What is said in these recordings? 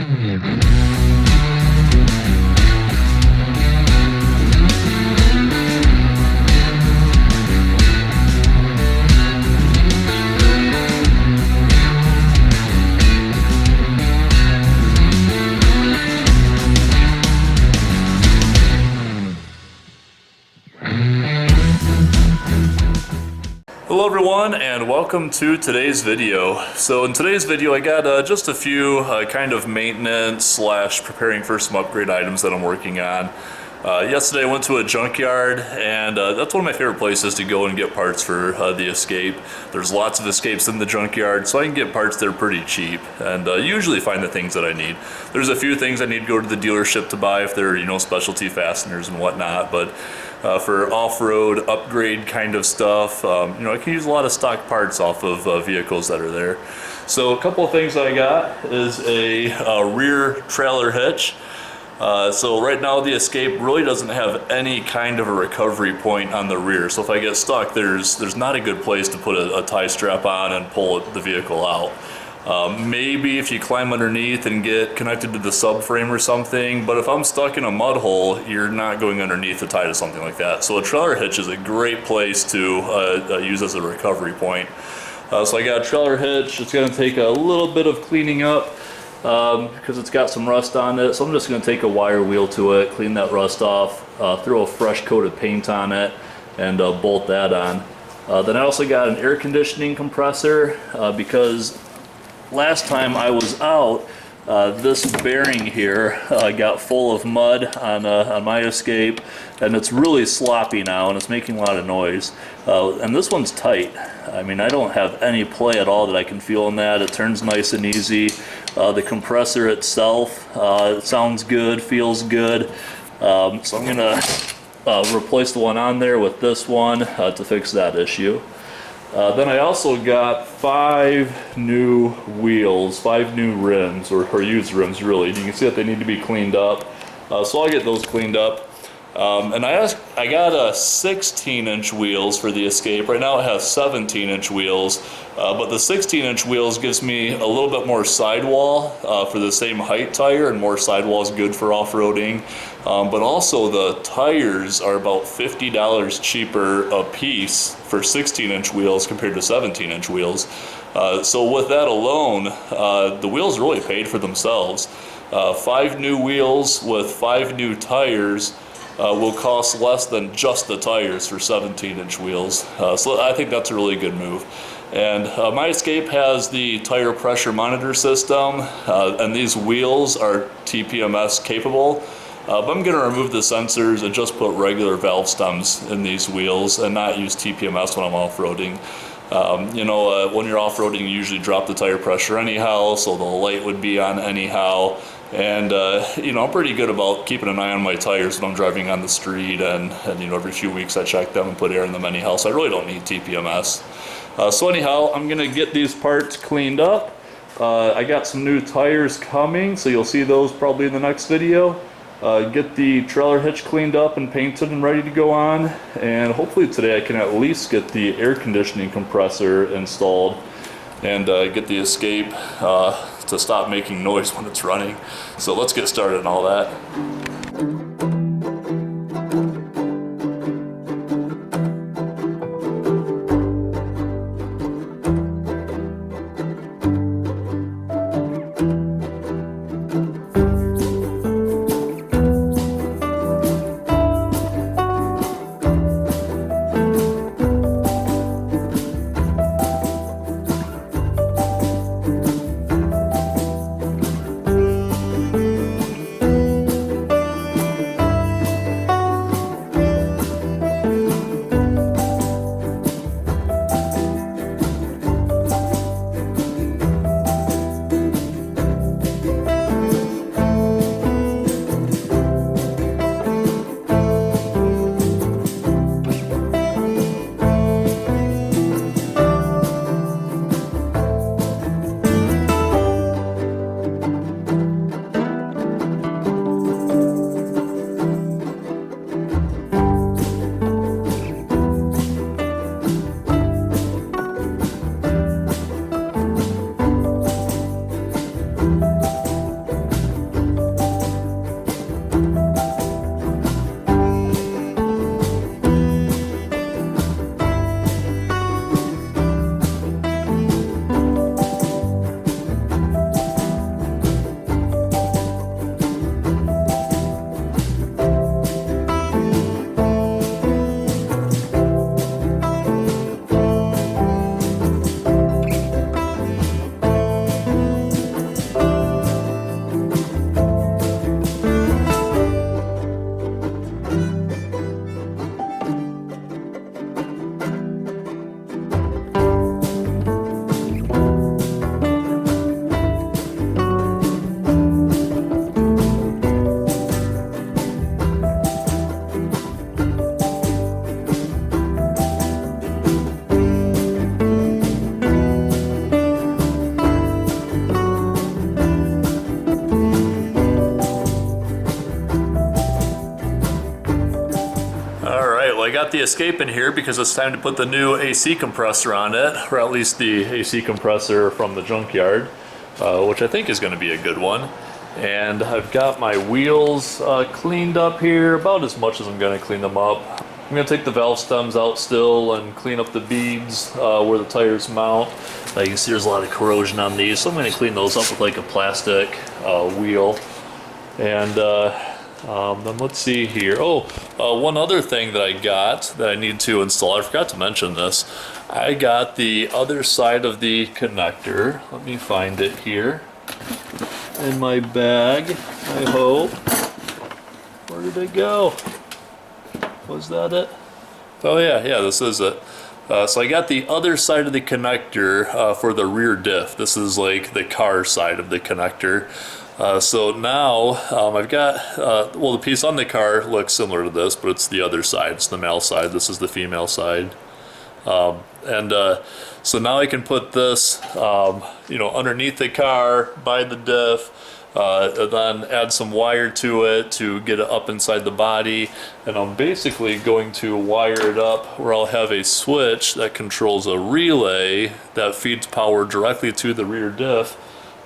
Hello everyone and welcome to today's video. So in today's video I got just a few kind of maintenance slash preparing for some upgrade items that I'm working on. Yesterday I went to a junkyard, and that's one of my favorite places to go and get parts for the Escape. There's lots of Escapes in the junkyard, so I can get parts there pretty cheap and usually find the things that I need. There's a few things I need to go to the dealership to buy if they're, you know, specialty fasteners and whatnot, but for off-road upgrade kind of stuff, you know, I can use a lot of stock parts off of vehicles that are there. So a couple of things I got is a rear trailer hitch. So right now the Escape really doesn't have any kind of a recovery point on the rear. So if I get stuck, there's not a good place to put a tie strap on and pull the vehicle out. Maybe if you climb underneath and get connected to the subframe or something, but if I'm stuck in a mud hole, you're not going underneath to tie to something like that. So a trailer hitch is a great place to use as a recovery point. So I got a trailer hitch. It's going to take a little bit of cleaning up because it's got some rust on it. So I'm just going to take a wire wheel to it, clean that rust off, throw a fresh coat of paint on it, and bolt that on. Then I also got an air conditioning compressor because last time I was out, this bearing here got full of mud on my Escape, and it's really sloppy now and it's making a lot of noise. And this one's tight. I mean, I don't have any play at all that I can feel in that. It turns nice and easy. The compressor itself, it sounds good, feels good. So I'm gonna replace the one on there with this one to fix that issue. Then I also got 5 new wheels, 5 new rims, or used rims really. You can see that they need to be cleaned up. So I'll get those cleaned up. And I got a 16-inch wheels for the Escape. Right now it has 17-inch wheels, but the 16-inch wheels gives me a little bit more sidewall for the same height tire, and more sidewall is good for off-roading. But also the tires are about $50 cheaper a piece for 16-inch wheels compared to 17-inch wheels. So with that alone, the wheels really paid for themselves. 5 new wheels with 5 new tires will cost less than just the tires for 17-inch wheels. So I think that's a really good move. And my Escape has the tire pressure monitor system, and these wheels are TPMS capable. But I'm going to remove the sensors and just put regular valve stems in these wheels and not use TPMS when I'm off-roading. You know, when you're off-roading, you usually drop the tire pressure anyhow, so the light would be on anyhow. And you know, I'm pretty good about keeping an eye on my tires when I'm driving on the street, and you know, every few weeks I check them and put air in them anyhow, so I really don't need TPMS. So anyhow, I'm gonna get these parts cleaned up. I got some new tires coming, so you'll see those probably in the next video. Get the trailer hitch cleaned up and painted and ready to go on, and hopefully today I can at least get the air conditioning compressor installed and get the Escape to stop making noise when it's running. So let's get started on all that. got the escape in here because it's time to put the new AC compressor on it, or at least the AC compressor from the Junkyard, which I think is going to be a good one. And I've got my wheels cleaned up here, about as much as I'm going to clean them up. I'm going to take the valve stems out still and clean up the beads where the tires mount. You can see there's a lot of corrosion on these, so I'm going to clean those up with like a plastic wheel. And then let's see here. One other thing that I got that I need to install, I forgot to mention this. I got the other side of the connector. Let me find it here in my bag, I hope. Where did it go? Was that it? Oh yeah, this is it. So I got the other side of the connector for the rear diff. This is like the car side of the connector. So now I've got, well, the piece on the car looks similar to this, but it's the other side. It's the male side. This is the female side. So now I can put this, underneath the car by the diff, then add some wire to it to get it up inside the body. And I'm basically going to wire it up where I'll have a switch that controls a relay that feeds power directly to the rear diff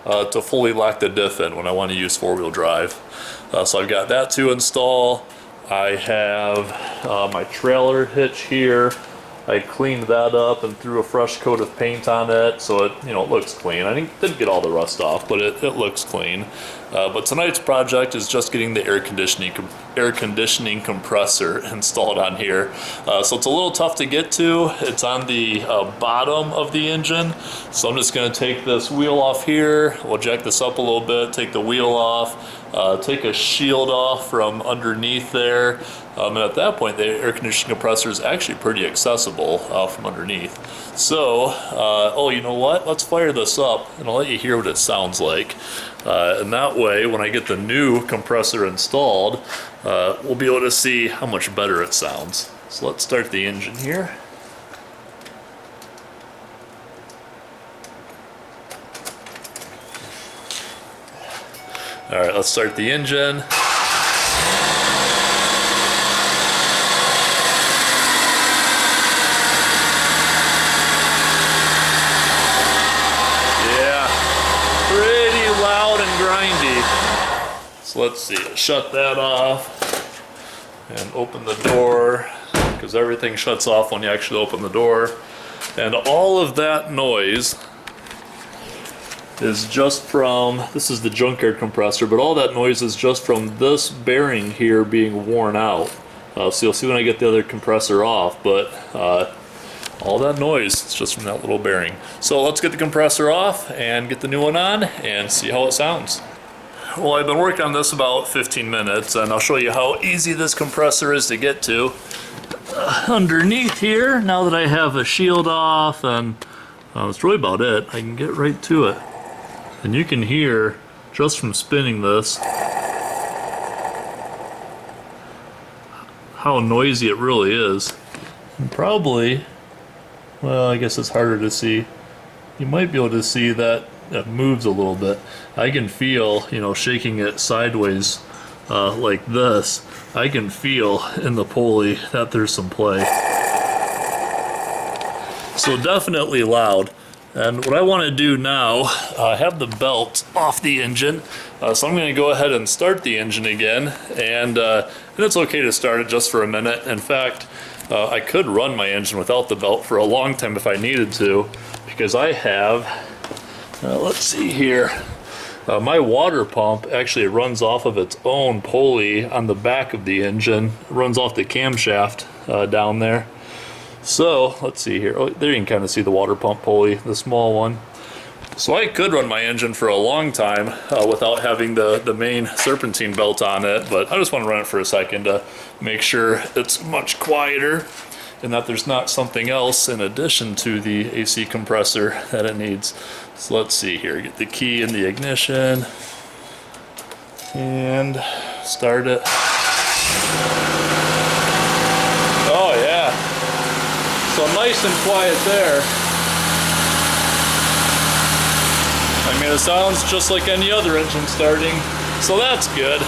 to fully lock the diff in when I want to use four-wheel drive. So I've got that to install. I have my trailer hitch here. I cleaned that up and threw a fresh coat of paint on it, so it looks clean. I didn't get all the rust off, but it looks clean. But tonight's project is just getting the air conditioning compressor installed on here. So it's a little tough to get to. It's on the bottom of the engine, so I'm just going to take this wheel off here. We'll jack this up a little bit, take the wheel off, take a shield off from underneath there. And at that point, the air conditioning compressor is actually pretty accessible from underneath. So, you know what? Let's fire this up and I'll let you hear what it sounds like. And that way, when I get the new compressor installed, we'll be able to see how much better it sounds. So let's start the engine here. All right, let's start the engine. So let's see, shut that off and open the door, because everything shuts off when you actually open the door. And all of that noise is just from, this is the Junkyard compressor, but all that noise is just from this bearing here being worn out. So you'll see when I get the other compressor off, but all that noise is just from that little bearing. So let's get the compressor off and get the new one on and see how it sounds. Well, I've been working on this about 15 minutes, and I'll show you how easy this compressor is to get to. Underneath here, now that I have a shield off, and that's really about it, I can get right to it. And you can hear, just from spinning this, how noisy it really is. And probably, well, I guess it's harder to see. You might be able to see that it moves a little bit. I can feel, shaking it sideways like this, I can feel in the pulley that there's some play. So definitely loud. And what I want to do now, I have the belt off the engine, so I'm going to go ahead and start the engine again, and it's okay to start it just for a minute. In fact, I could run my engine without the belt for a long time if I needed to, because I have, let's see here, my water pump actually runs off of its own pulley on the back of the engine. It runs off the camshaft down there. So let's see here. Oh, there you can kind of see the water pump pulley, the small one. So I could run my engine for a long time without having the main serpentine belt on it, but I just want to run it for a second to make sure it's much quieter and that there's not something else in addition to the AC compressor that it needs. So let's see here, get the key in the ignition and start it. Oh yeah, so nice and quiet there. I mean, it sounds just like any other engine starting, so that's good.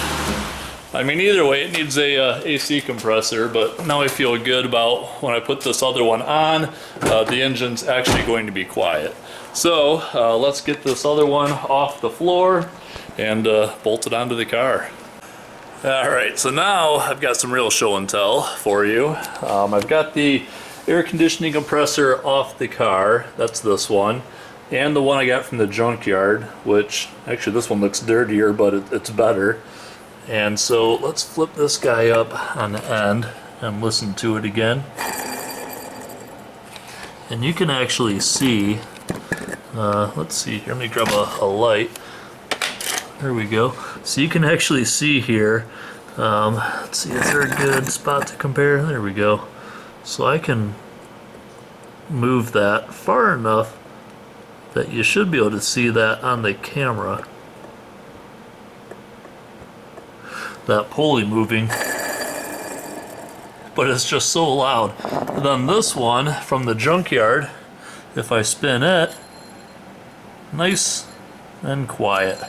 I mean, either way, it needs a AC compressor, but now I feel good about when I put this other one on, the engine's actually going to be quiet. So let's get this other one off the floor and bolt it onto the car. Alright, so now I've got some real show and tell for you. I've got the air conditioning compressor off the car, that's this one, and the one I got from the Junkyard, which actually this one looks dirtier, but it's better. And so let's flip this guy up on the end and listen to it again. And you can actually see, let's see here, let me grab a light. There we go. So you can actually see here, let's see, is there a good spot to compare? There we go. So I can move that far enough that you should be able to see that on the camera. That pulley moving. But it's just so loud. And then this one from the Junkyard, if I spin it, nice and quiet.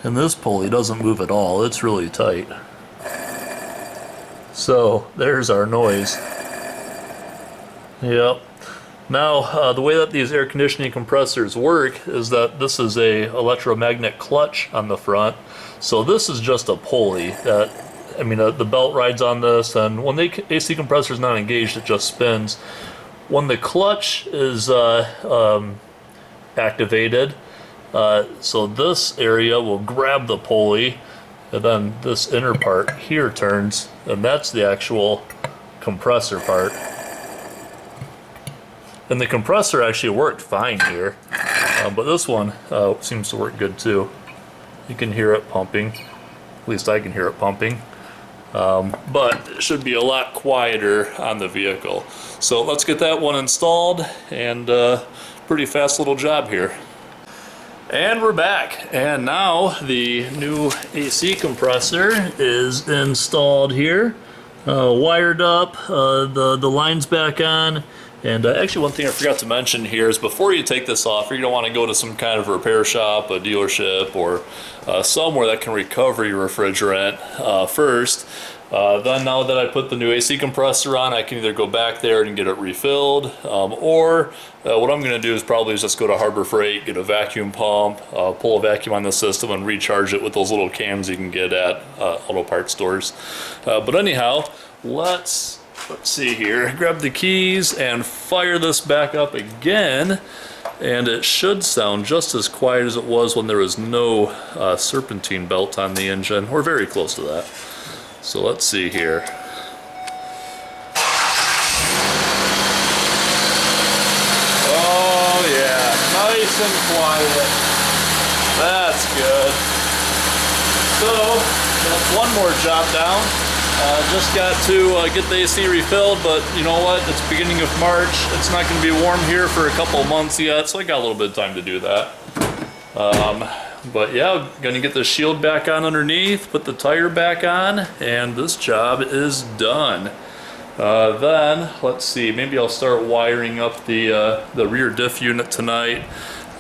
And this pulley doesn't move at all, it's really tight. So there's our noise. Yep. Now the way that these air conditioning compressors work is that this is a electromagnet clutch on the front. So this is just a pulley that, I mean, the belt rides on this, and when the AC compressor is not engaged, it just spins. When the clutch is activated, so this area will grab the pulley, and then this inner part here turns, and that's the actual compressor part. And the compressor actually worked fine here, but this one seems to work good too. You can hear it pumping, at least I can hear it pumping, but it should be a lot quieter on the vehicle. So let's get that one installed, and pretty fast little job here. And we're back, and now the new AC compressor is installed here, wired up, the line's back on. And actually one thing I forgot to mention here is before you take this off, you're going to want to go to some kind of repair shop, a dealership, or somewhere that can recover your refrigerant first. Then now that I put the new AC compressor on, I can either go back there and get it refilled, or what I'm going to do is probably just go to Harbor Freight, get a vacuum pump, pull a vacuum on the system, and recharge it with those little cans you can get at auto parts stores. But anyhow, let's see here, grab the keys and fire this back up again, and it should sound just as quiet as it was when there was no serpentine belt on the engine. We're very close to that. So let's see here. Oh yeah, nice and quiet. That's good. So that's one more job down. Just got to get the AC refilled, but you know what? It's beginning of March. It's not going to be warm here for a couple of months yet, so I got a little bit of time to do that. But yeah, going to get the shield back on underneath, put the tire back on, and this job is done. Then, let's see, maybe I'll start wiring up the rear diff unit tonight.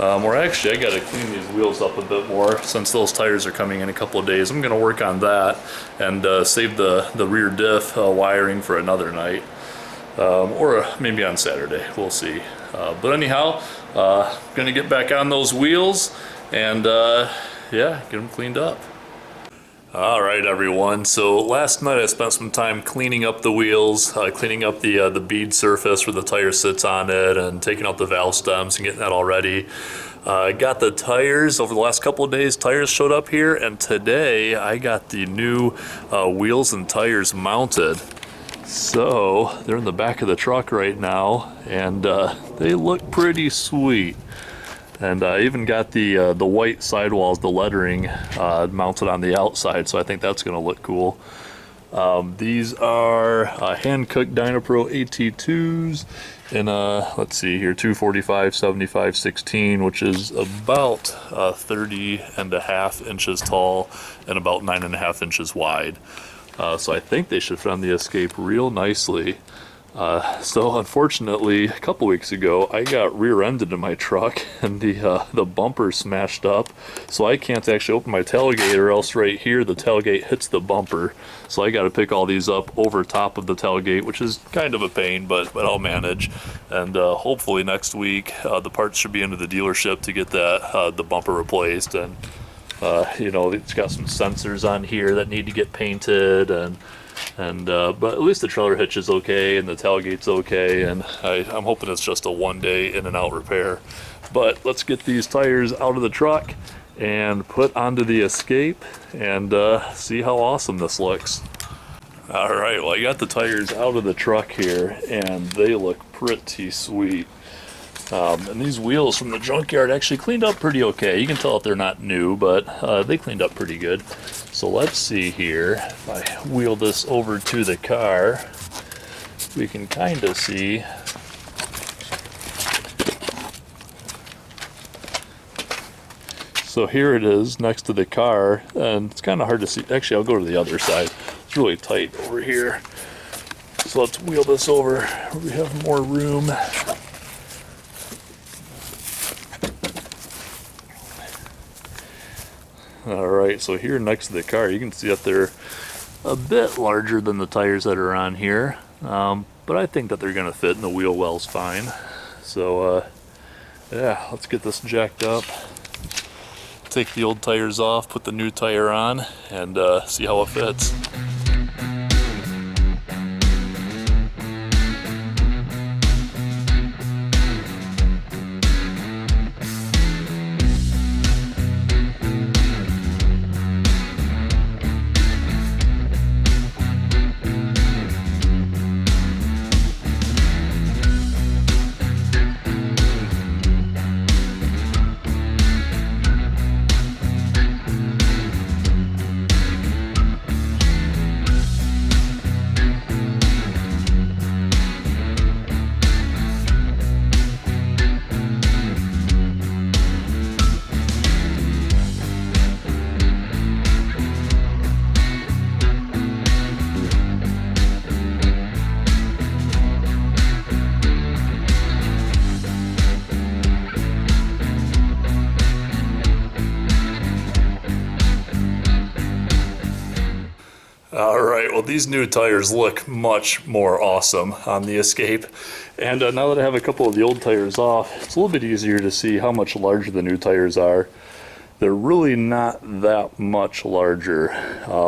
Or actually, I got to clean these wheels up a bit more since those tires are coming in a couple of days. I'm going to work on that and save the rear diff wiring for another night. Or maybe on Saturday, we'll see. But anyhow, going to get back on those wheels and yeah, get them cleaned up. Alright everyone, so last night I spent some time cleaning up the wheels, cleaning up the bead surface where the tire sits on it, and taking out the valve stems and getting that all ready. I got the tires over the last couple of days. Tires showed up here, and today I got the new wheels and tires mounted. So they're in the back of the truck right now, and they look pretty sweet. And I even got the white sidewalls, the lettering, mounted on the outside, so I think that's going to look cool. These are hand-cooked Dynapro AT2s in, let's see here, 245, 75, 16, which is about 30.5 inches tall and about 9.5 inches wide. So I think they should fit on the Escape real nicely. So unfortunately, a couple weeks ago, I got rear-ended in my truck and the bumper smashed up. So I can't actually open my tailgate, or else right here the tailgate hits the bumper. So I got to pick all these up over top of the tailgate, which is kind of a pain, but I'll manage. And hopefully next week the parts should be into the dealership to get that the bumper replaced. And you know, it's got some sensors on here that need to get painted, but at least the trailer hitch is okay and the tailgate's okay, and I'm hoping it's just a one-day in and out repair. But let's get these tires out of the truck and put onto the Escape and see how awesome this looks. All right, well, I got the tires out of the truck here and they look pretty sweet. And these wheels from the Junkyard actually cleaned up pretty okay. You can tell if they're not new, but they cleaned up pretty good. So let's see here. If I wheel this over to the car, we can kind of see. So here it is next to the car, and it's kind of hard to see. Actually, I'll go to the other side. It's really tight over here. So let's wheel this over where we have more room. Alright, so here next to the car, you can see that they're a bit larger than the tires that are on here, but I think that they're going to fit and the wheel well's fine. So yeah, let's get this jacked up, take the old tires off, put the new tire on, and see how it fits. Alright, well, these new tires look much more awesome on the Escape. And now that I have a couple of the old tires off, it's a little bit easier to see how much larger the new tires are. They're really not that much larger,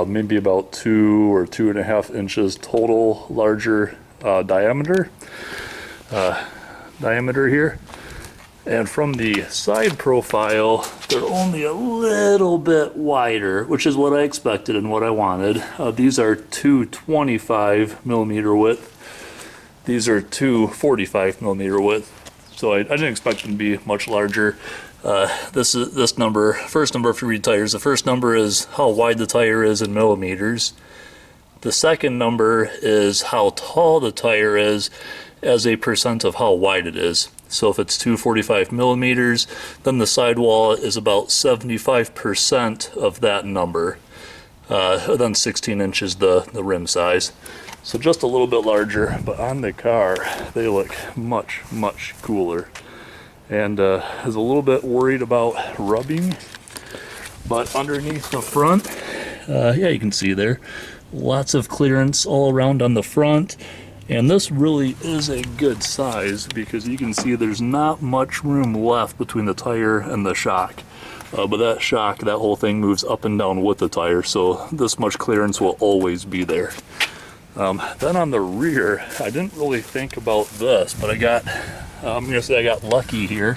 maybe about 2 or 2.5 inches total larger diameter here. And from the side profile, they're only a little bit wider, which is what I expected and what I wanted. These are 225 millimeter width. These are 245 millimeter width. So I didn't expect them to be much larger. This number, first number for tires, the first number is how wide the tire is in millimeters. The second number is how tall the tire is as a percent of how wide it is. So if it's 245 millimeters, then the sidewall is about 75% of that number. Then 16 inches the rim size. So just a little bit larger, but on the car, they look much, much cooler. And I was a little bit worried about rubbing, but underneath the front, yeah, you can see there, lots of clearance all around on the front. And this really is a good size because you can see there's not much room left between the tire and the shock. But that shock, that whole thing moves up and down with the tire, so this much clearance will always be there. Then on the rear, I didn't really think about this, but I'm gonna say I got lucky here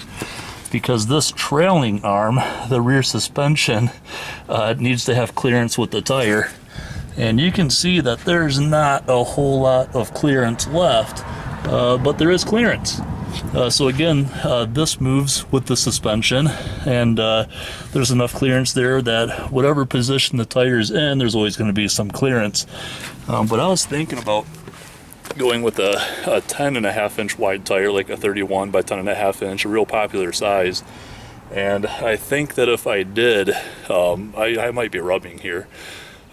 because this trailing arm, the rear suspension, needs to have clearance with the tire. And you can see that there's not a whole lot of clearance left, but there is clearance. So again, this moves with the suspension, and there's enough clearance there that whatever position the tire's in, there's always going to be some clearance. But I was thinking about going with a 10.5 inch wide tire, like a 31 by 10.5 inch, a real popular size. And I think that if I did, I might be rubbing here.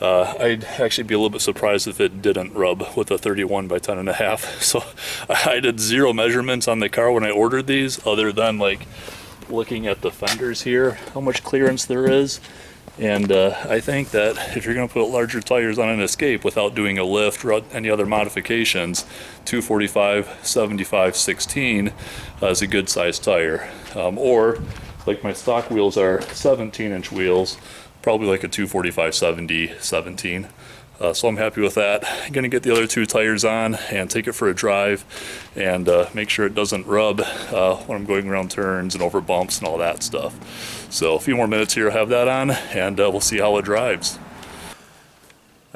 I'd actually be a little bit surprised if it didn't rub with a 31 by 10.5. So I did 0 measurements on the car when I ordered these, other than like looking at the fenders here, how much clearance there is. And I think that if you're going to put larger tires on an Escape without doing a lift or any other modifications, 245, 75, 16 is a good size tire. Or like my stock wheels are 17-inch wheels, probably like a 245 70 17. So I'm happy with that. I'm going to get the other 2 tires on and take it for a drive and make sure it doesn't rub when I'm going around turns and over bumps and all that stuff. So a few more minutes here, I'll have that on, and we'll see how it drives.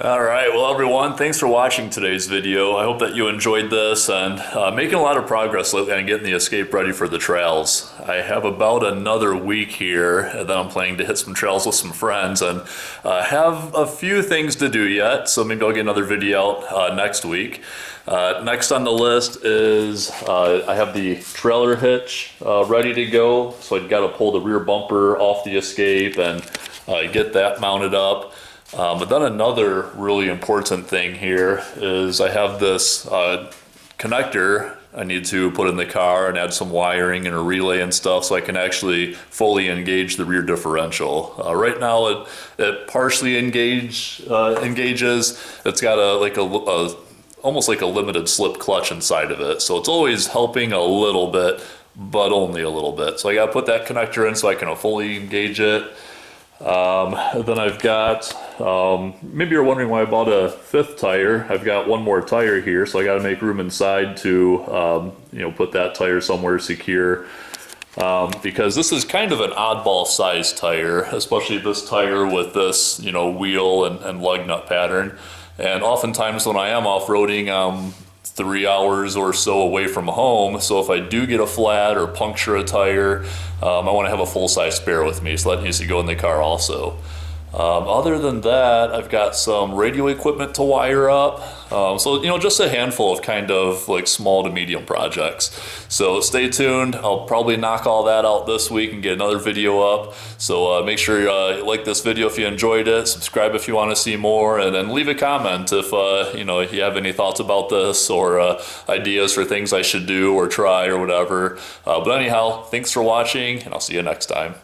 All right, well everyone, thanks for watching today's video. I hope that you enjoyed this, and making a lot of progress lately on getting the Escape ready for the trails. I have about another week here, and then I'm planning to hit some trails with some friends, and have a few things to do yet, so maybe I'll get another video out next week. Next on the list is I have the trailer hitch ready to go, so I've got to pull the rear bumper off the Escape and get that mounted up. But then another really important thing here is I have this connector I need to put in the car and add some wiring and a relay and stuff so I can actually fully engage the rear differential. Right now it partially engages. It's got a almost like a limited slip clutch inside of it, so it's always helping a little bit, but only a little bit. So I got to put that connector in so I can fully engage it. Then I've got, maybe you're wondering why I bought a 5th tire. I've got one more tire here, so I got to make room inside to, put that tire somewhere secure. Because this is kind of an oddball size tire, especially this tire with this, wheel and lug nut pattern. And oftentimes when I am off-roading, I'm 3 hours or so away from home, so if I do get a flat or puncture a tire, I want to have a full-size spare with me, so that needs to go in the car also. Other than that, I've got some radio equipment to wire up. So, just a handful of kind of like small to medium projects. So stay tuned. I'll probably knock all that out this week and get another video up. So make sure you like this video if you enjoyed it, subscribe if you want to see more, and then leave a comment if, if you have any thoughts about this or ideas for things I should do or try or whatever. But anyhow, thanks for watching, and I'll see you next time.